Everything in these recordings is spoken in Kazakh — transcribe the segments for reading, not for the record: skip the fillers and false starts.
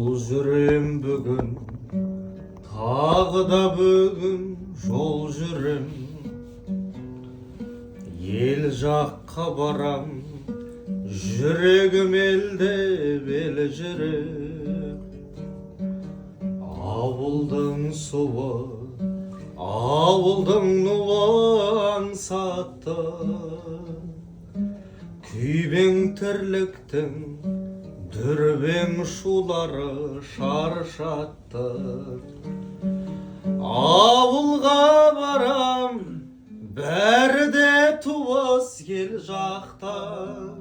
Жол жүрем бүгін, тағы да бүгін жол жүрем. Ел жаққа барам, жүрегім елде бел жүрек. Ауылдың суы, ауылдың нуы аңсатты, күйбең тірліктің дүрбең шулары шаршатты. Ауылға барам, бәрі де туыс ел жақтан.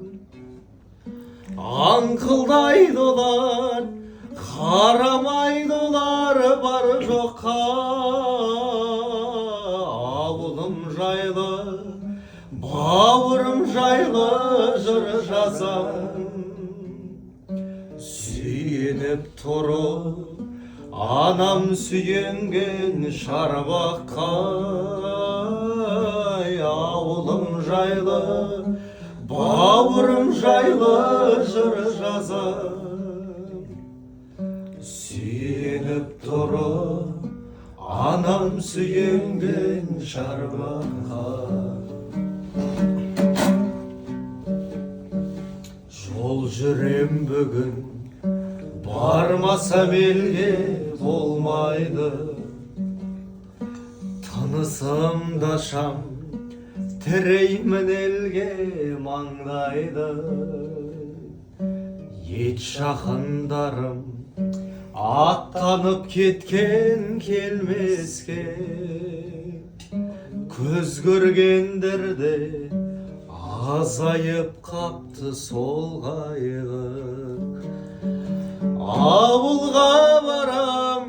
Аңқылдайды олар, қарамайды олар бар жоққа. Ауылым жайлы, бауырым жайлы жыр жазам. Сүйеніп тұрып, анам сүйенген шарбаққа. Ауылым жайлы, бауырым жайлы жыр жазам. Сүйеніп тұрып, анам сүйенген шарбаққа. Жол жүрем бүгін, бармасам елге болмайды. Тынысымда шам, тіреймін елге маңдайды. Ет жақындарым аттанып кеткен келмеске. Көз көргендерде азайып қапты сол қайғы. Ауылға барам,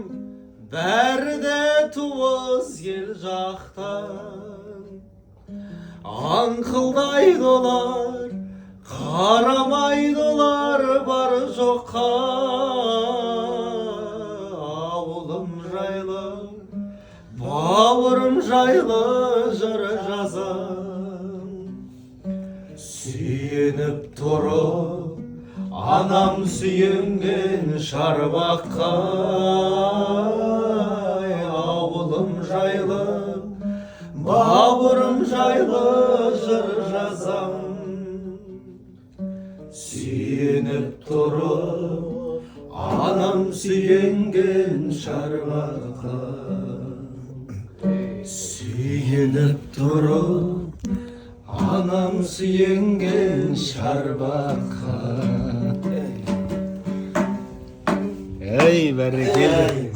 бәрі де туыс ел жақтан. Аңқылдайды олар, қарамайды олар бар жоққа. Ауылым жайлы, бауырым жайлы жыр жазам. Сүйеніп тұрып, анам сүйенген шарбаққа. Ауылым жайлы, бауырым жайлы жыр жазам. Сүйеніп тұрып, анам сүйенген шарбаққа. Сүйеніп тұрып, анам сүйенген шарбаққа. Ей, бәрекелді.